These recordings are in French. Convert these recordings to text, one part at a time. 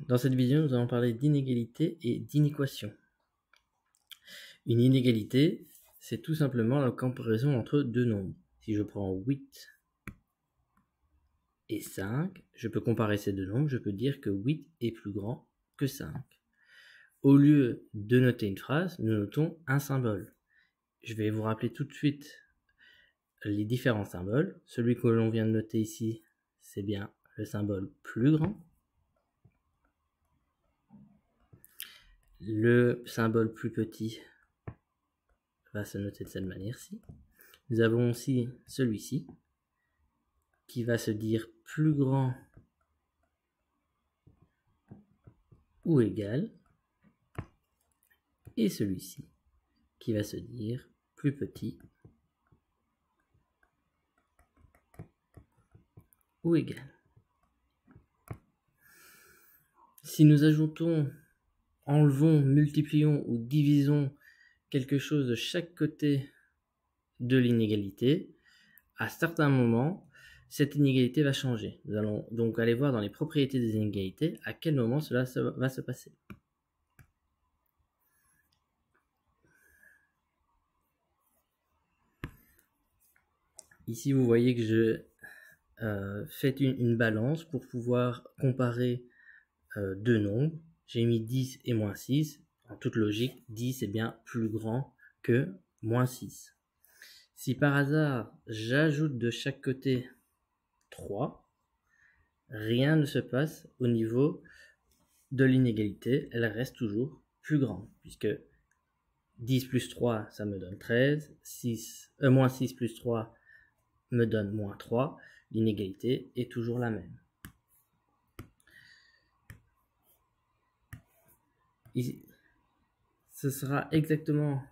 Dans cette vidéo, nous allons parler d'inégalité et d'inéquation. Une inégalité, c'est tout simplement la comparaison entre deux nombres. Si je prends 8 et 5, je peux comparer ces deux nombres, je peux dire que 8 est plus grand que 5. Au lieu de noter une phrase, nous notons un symbole. Je vais vous rappeler tout de suite les différents symboles. Celui que l'on vient de noter ici, c'est bien le symbole plus grand. Le symbole plus petit va se noter de cette manière-ci. Nous avons aussi celui-ci qui va se dire plus grand ou égal, et celui-ci qui va se dire plus petit ou égal. Si nous ajoutons, enlevons, multiplions ou divisons quelque chose de chaque côté de l'inégalité, à certains moments, cette inégalité va changer. Nous allons donc aller voir dans les propriétés des inégalités à quel moment cela va se passer. Ici, vous voyez que je fais une balance pour pouvoir comparer deux nombres. J'ai mis 10 et moins 6. En toute logique, 10 est bien plus grand que moins 6. Si par hasard, j'ajoute de chaque côté 3, rien ne se passe au niveau de l'inégalité. Elle reste toujours plus grande, puisque 10 plus 3, ça me donne 13. Moins 6 plus 3 me donne moins 3. L'inégalité est toujours la même. Ici, ce sera exactement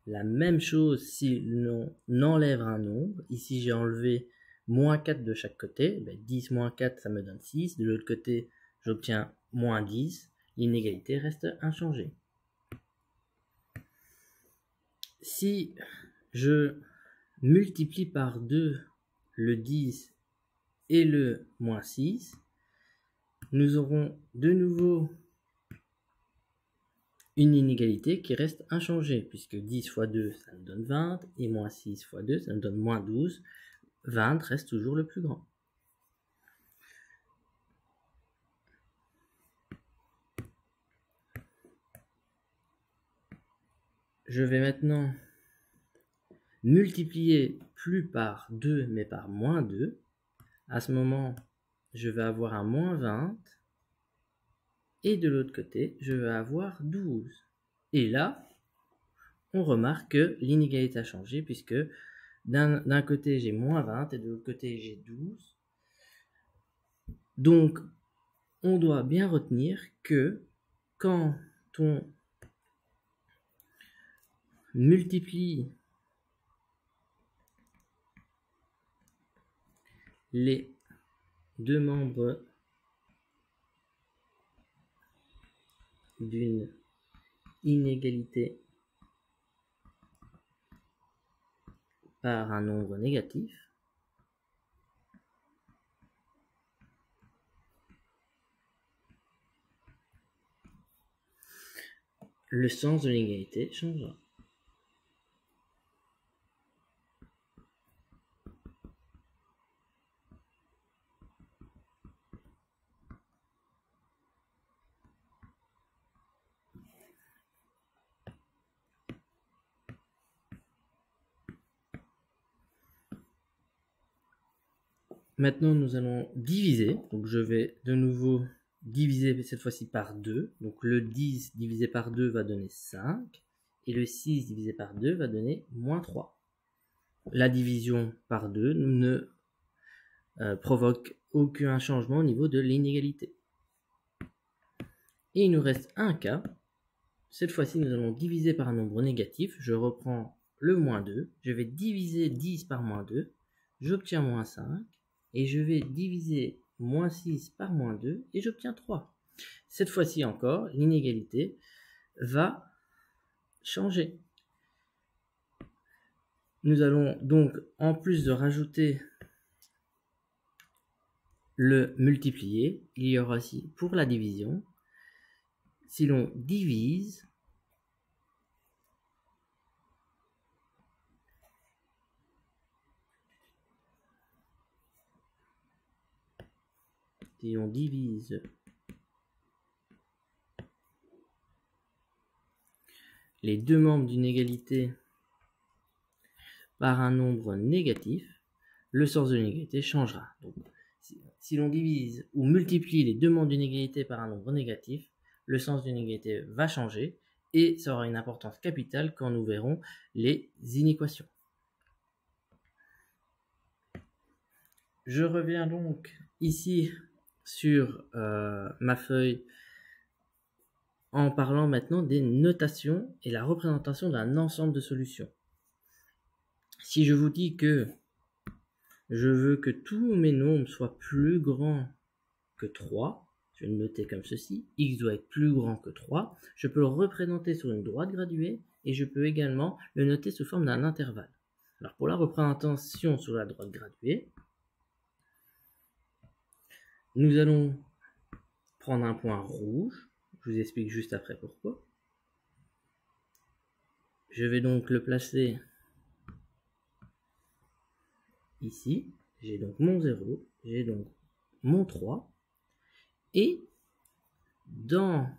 la même chose si l'on enlève un nombre. Ici, j'ai enlevé moins 4 de chaque côté. 10 moins 4, ça me donne 6. De l'autre côté, j'obtiens moins 10. L'inégalité reste inchangée. Si je multiplie par 2 le 10 et le moins 6, nous aurons de nouveau une inégalité qui reste inchangée, puisque 10 fois 2, ça nous donne 20, et moins 6 fois 2, ça nous donne moins 12. 20 reste toujours le plus grand. Je vais maintenant multiplier plus par 2, mais par moins 2. À ce moment, je vais avoir un moins 20. Et de l'autre côté, je vais avoir 12. Et là, on remarque que l'inégalité a changé, puisque d'un côté, j'ai moins 20 et de l'autre côté, j'ai 12. Donc, on doit bien retenir que quand on multiplie les deux membres d'une inégalité par un nombre négatif, le sens de l'inégalité changera. Maintenant, nous allons diviser. Donc, je vais de nouveau diviser cette fois-ci par 2. Donc, le 10 divisé par 2 va donner 5. Et le 6 divisé par 2 va donner moins 3. La division par 2 ne provoque aucun changement au niveau de l'inégalité. Et il nous reste un cas. Cette fois-ci, nous allons diviser par un nombre négatif. Je reprends le moins 2. Je vais diviser 10 par moins 2. J'obtiens moins 5. Et je vais diviser moins 6 par moins 2 et j'obtiens 3. Cette fois-ci encore, l'inégalité va changer. Nous allons donc, en plus de rajouter le multiplier, il y aura aussi pour la division si l'on divise les deux membres d'une égalité par un nombre négatif, le sens de l'égalité changera. Donc, si l'on divise ou multiplie les deux membres d'une égalité par un nombre négatif, le sens d'une égalité va changer et ça aura une importance capitale quand nous verrons les inéquations. Je reviens donc ici sur ma feuille en parlant maintenant des notations et la représentation d'un ensemble de solutions. Si je vous dis que je veux que tous mes nombres soient plus grands que 3, je vais le noter comme ceci, x doit être plus grand que 3, je peux le représenter sur une droite graduée et je peux également le noter sous forme d'un intervalle. Alors pour la représentation sur la droite graduée, nous allons prendre un point rouge, je vous explique juste après pourquoi. Je vais donc le placer ici, j'ai donc mon 0, j'ai donc mon 3, et dans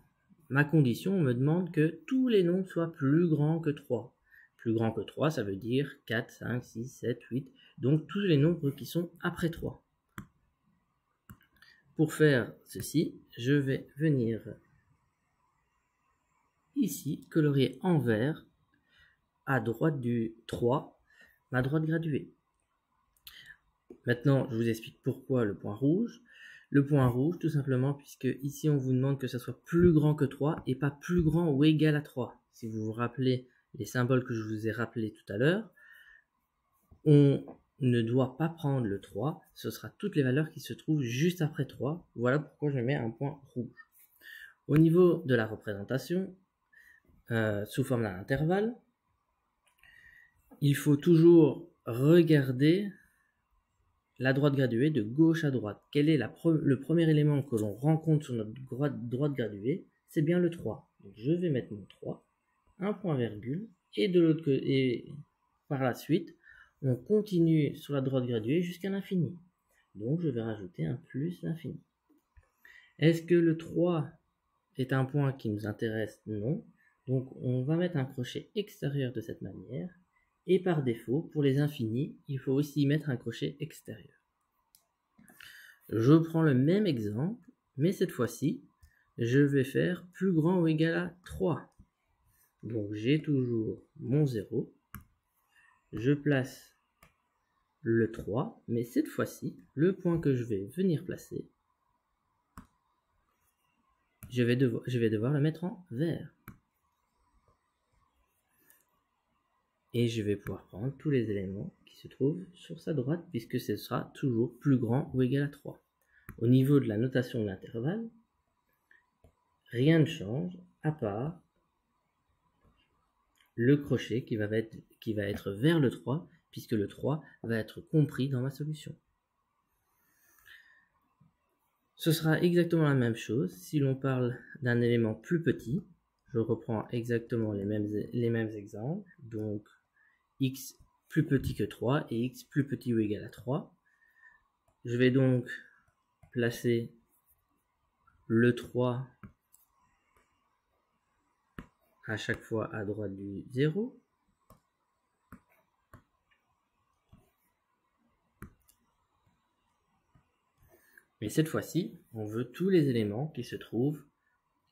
ma condition, on me demande que tous les nombres soient plus grands que 3. Plus grand que 3, ça veut dire 4, 5, 6, 7, 8, donc tous les nombres qui sont après 3. Pour faire ceci, je vais venir ici colorier en vert à droite du 3 ma droite graduée. Maintenant, je vous explique pourquoi le point rouge. Le point rouge, tout simplement, puisque ici on vous demande que ça soit plus grand que 3 et pas plus grand ou égal à 3. Si vous vous rappelez les symboles que je vous ai rappelés tout à l'heure, on ne doit pas prendre le 3, ce sera toutes les valeurs qui se trouvent juste après 3. Voilà pourquoi je mets un point rouge. Au niveau de la représentation, sous forme d'un intervalle, il faut toujours regarder la droite graduée de gauche à droite. Quel est le premier élément que l'on rencontre sur notre droite graduée? C'est bien le 3. Donc je vais mettre mon 3, un point virgule, et de l'autre côté, et par la suite, on continue sur la droite graduée jusqu'à l'infini. Donc je vais rajouter un plus l'infini. Est-ce que le 3 est un point qui nous intéresse? Non. Donc on va mettre un crochet extérieur de cette manière. Et par défaut, pour les infinis, il faut aussi mettre un crochet extérieur. Je prends le même exemple, mais cette fois-ci, je vais faire plus grand ou égal à 3. Donc j'ai toujours mon 0. Je place le 3, mais cette fois-ci, le point que je vais venir placer, je vais devoir le mettre en vert. Et je vais pouvoir prendre tous les éléments qui se trouvent sur sa droite, puisque ce sera toujours plus grand ou égal à 3. Au niveau de la notation de l'intervalle, rien ne change, à part le crochet qui va être vers le 3, puisque le 3 va être compris dans ma solution. Ce sera exactement la même chose si l'on parle d'un élément plus petit. Je reprends exactement les mêmes exemples, donc x plus petit que 3 et x plus petit ou égal à 3. Je vais donc placer le 3 à chaque fois à droite du 0. Mais cette fois-ci, on veut tous les éléments qui se trouvent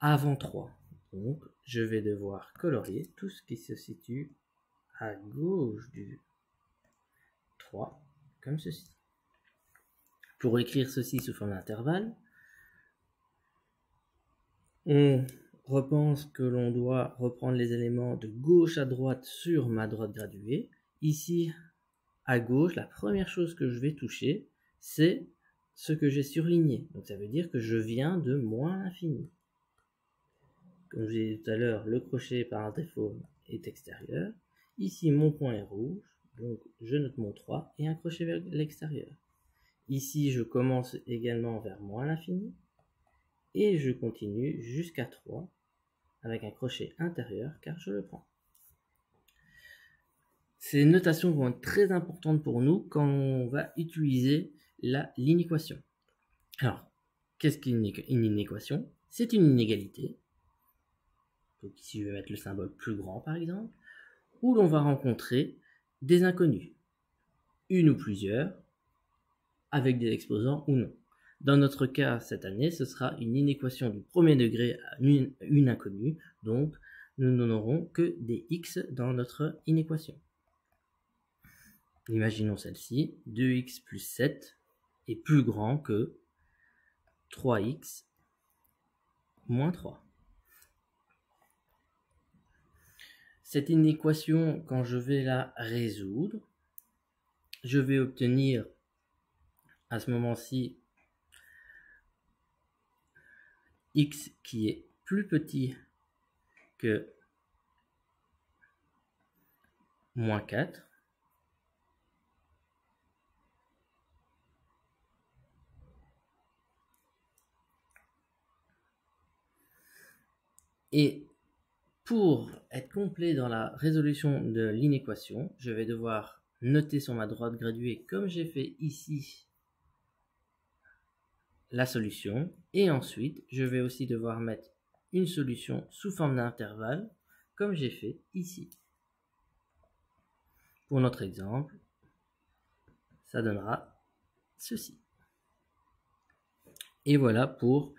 avant 3. Donc, je vais devoir colorier tout ce qui se situe à gauche du 3, comme ceci. Pour écrire ceci sous forme d'intervalle, on repense que l'on doit reprendre les éléments de gauche à droite sur ma droite graduée. Ici, à gauche, la première chose que je vais toucher, c'est ce que j'ai surligné. Donc ça veut dire que je viens de moins l'infini. Comme je l'ai dit tout à l'heure, le crochet par défaut est extérieur. Ici, mon point est rouge, donc je note mon 3 et un crochet vers l'extérieur. Ici, je commence également vers moins l'infini et je continue jusqu'à 3 avec un crochet intérieur car je le prends. Ces notations vont être très importantes pour nous quand on va utiliser l'inéquation. Alors, qu'est-ce qu'une inéquation? C'est une inégalité. Donc ici, je vais mettre le symbole plus grand par exemple, où l'on va rencontrer des inconnus, une ou plusieurs, avec des exposants ou non. Dans notre cas, cette année, ce sera une inéquation du premier degré à une inconnue, donc nous n'aurons que des x dans notre inéquation. Imaginons celle-ci, 2x plus 7 est plus grand que 3x moins 3. Cette inéquation, quand je vais la résoudre, je vais obtenir à ce moment-ci x qui est plus petit que moins 4. Et pour être complet dans la résolution de l'inéquation, je vais devoir noter sur ma droite graduée, comme j'ai fait ici, la solution. Et ensuite, je vais aussi devoir mettre une solution sous forme d'intervalle, comme j'ai fait ici. Pour notre exemple, ça donnera ceci. Et voilà pour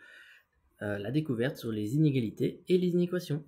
la découverte sur les inégalités et les inéquations.